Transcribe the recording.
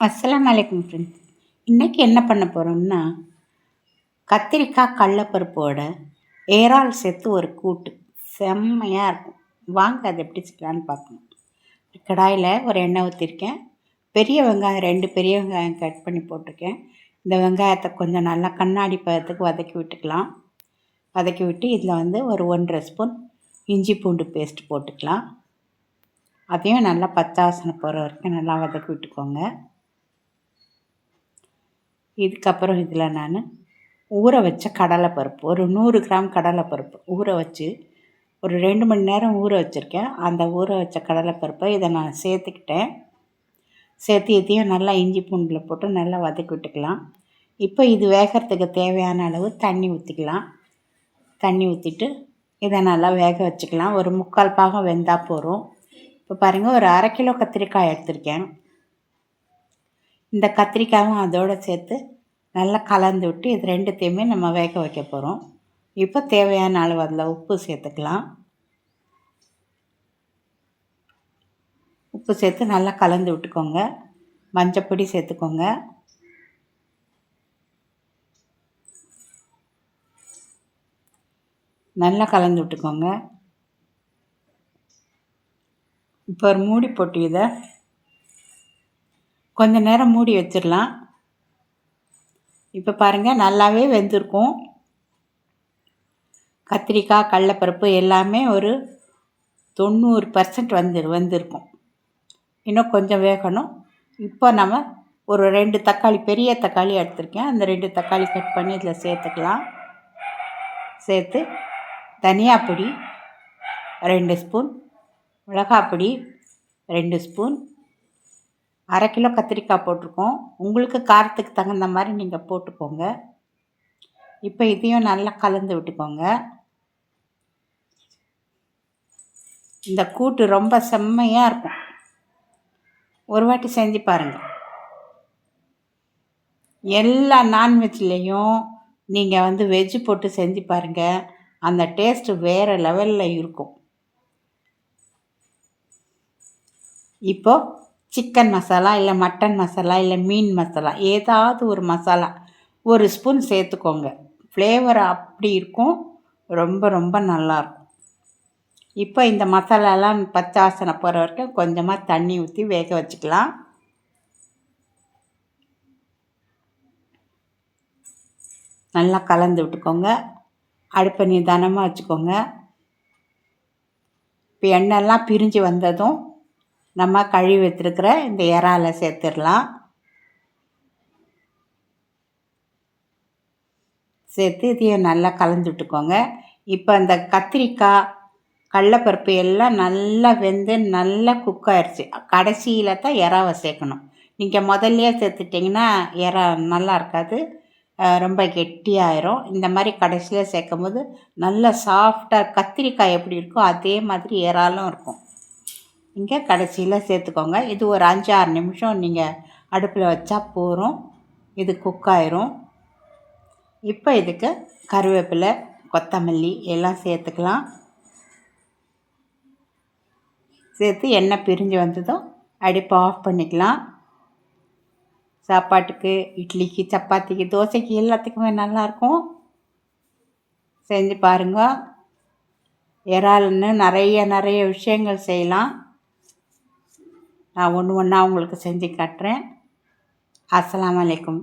அஸ்ஸலாமு அலைக்கும் ஃப்ரெண்ட்ஸ். இன்றைக்கி என்ன பண்ண போகிறோம்னா, கத்திரிக்காய் கடலப்பருப்போட இறால் சேர்த்து ஒரு கூட்டு செம்மையாக இருக்கும். வாங்க அதை எப்படி செய்யலான்னு பார்க்கணும். கடாயில் ஒரு எண்ணெய் ஊற்றிருக்கேன். பெரிய வெங்காயம் 2 பெரிய வெங்காயம் கட் பண்ணி போட்டிருக்கேன். இந்த வெங்காயத்தை கொஞ்சம் நல்லா கண்ணாடி பதத்துக்கு வதக்கி விட்டுக்கலாம். வதக்கி விட்டு இதில் ஒரு 1½ ஸ்பூன் இஞ்சி பூண்டு பேஸ்ட் போட்டுக்கலாம். அதையும் நல்லா பச்சை வாசனை போகிற வரைக்கும் நல்லா வதக்கி விட்டுக்கோங்க. இதுக்கப்புறம் இதில் நான் ஊற வச்ச கடலைப்பருப்பு ஒரு 100 கிராம் கடலைப்பருப்பு ஊற வச்சு ஒரு 2 மணி நேரம் ஊற வச்சுருக்கேன். அந்த ஊற வச்ச கடலைப்பருப்பை இதை நான் சேர்த்துக்கிட்டேன். சேர்த்து இதையும் நல்லா இஞ்சி பூண்டில் போட்டு நல்லா வதக்கி விட்டுக்கலாம். இப்போ இது வேகிறதுக்கு தேவையான அளவு தண்ணி ஊற்றிக்கலாம். தண்ணி ஊற்றிட்டு இதை நல்லா வேக வச்சுக்கலாம். ஒரு 3/4 பாகம் வெந்தால் போதும். இப்போ பாருங்கள், ஒரு 1/2 கிலோ கத்திரிக்காய் எடுத்திருக்கேன். இந்த கத்திரிக்காயும் அதோடு சேர்த்து நல்லா கலந்து விட்டு இது ரெண்டுத்தையுமே நம்ம வேக வைக்க போகிறோம். இப்போ தேவையான அளவு அதில் உப்பு சேர்த்துக்கலாம். உப்பு சேர்த்து நல்லா கலந்து விட்டுக்கோங்க. மஞ்சப்பொடி சேர்த்துக்கோங்க. நல்லா கலந்து விட்டுக்கோங்க. இப்போ ஒரு மூடி போட்டு இதை கொஞ்ச நேரம் மூடி வச்சிடலாம். இப்போ பாருங்கள், நல்லாவே வெந்திருக்கும். கத்திரிக்காய் கடலைப்பருப்பு எல்லாமே ஒரு 90% வெந்திருக்கும். இன்னும் கொஞ்சம் வேகணும். இப்போ நம்ம ஒரு 2 தக்காளி, பெரிய தக்காளி எடுத்திருக்கேன். அந்த 2 தக்காளி கட் பண்ணி இதில் சேர்த்துக்கலாம். சேர்த்து தனியாப்பொடி 2 ஸ்பூன், மிளகாப்பொடி 2 ஸ்பூன், 1/2 கிலோ கத்திரிக்காய் போட்டிருக்கோம். உங்களுக்கு காரத்துக்கு தகுந்த மாதிரி நீங்கள் போட்டுக்கோங்க. இப்போ இதையும் நல்லா கலந்து விட்டுக்கோங்க. இந்த கூட்டு ரொம்ப செம்மையாக இருக்கும். ஒரு வாட்டி செஞ்சு பாருங்கள். எல்லா நான்வெஜ்லேயும் நீங்கள் வெஜ்ஜு போட்டு செஞ்சு பாருங்கள். அந்த டேஸ்ட்டு வேறு லெவலில் இருக்கும். இப்போது சிக்கன் மசாலா இல்லை மட்டன் மசாலா இல்லை மீன் மசாலா ஏதாவது ஒரு மசாலா 1 ஸ்பூன் சேர்த்துக்கோங்க. ஃப்ளேவர் அப்படி இருக்கும். ரொம்ப ரொம்ப நல்லாயிருக்கும். இப்போ இந்த மசாலாலாம் பச்சை வாசனை போகிற வரைக்கும் கொஞ்சமாக தண்ணி ஊற்றி வேக வச்சுக்கலாம். நல்லா கலந்து விட்டுக்கோங்க. அடுப்பை நிதானமாக வச்சுக்கோங்க. இப்போ எண்ணெய்லாம் பிரிஞ்சு வந்ததும் நம்ம கழுவி வச்சுருக்கிற இந்த இறாலை சேர்த்துடலாம். சேர்த்து இதையும் நல்லா கலந்து விட்டுக்கோங்க. இப்போ அந்த கத்திரிக்காய் கடலைப்பருப்பு எல்லாம் நல்லா வெந்து நல்லா குக் ஆயிடுச்சு. கடைசியில் தான் இறாவை சேர்க்கணும். நீங்கள் முதல்லையே சேர்த்துட்டிங்கன்னா இறா நல்லா இருக்காது, ரொம்ப கெட்டியாயிரும். இந்த மாதிரி கடைசியில் சேர்க்கும் போது நல்லா சாஃப்டாக கத்திரிக்காய் எப்படி இருக்கோ அதே மாதிரி இறாலும் இருக்கும். இங்கே கடைசியில் சேர்த்துக்கோங்க. இது ஒரு 5-6 நிமிஷம் நீங்கள் அடுப்பில் வச்சா போதும். இது குக் ஆயிரும். இப்போ இதுக்கு கருவேப்பிலை, கொத்தமல்லி எல்லாம் சேர்த்துக்கலாம். சேர்த்து எண்ணெய் பிரிஞ்சு வந்ததும் அடுப்பை ஆஃப் பண்ணிக்கலாம். சாப்பாட்டுக்கு, இட்லிக்கு, சப்பாத்திக்கு, தோசைக்கு எல்லாத்துக்குமே நல்லாயிருக்கும். செஞ்சு பாருங்க. இறால்னு நிறைய விஷயங்கள் செய்யலாம். நான் ஒன்று ஒன்றா உங்களுக்கு செஞ்சு காட்டுறேன். அஸ்ஸலாமு அலைக்கும்.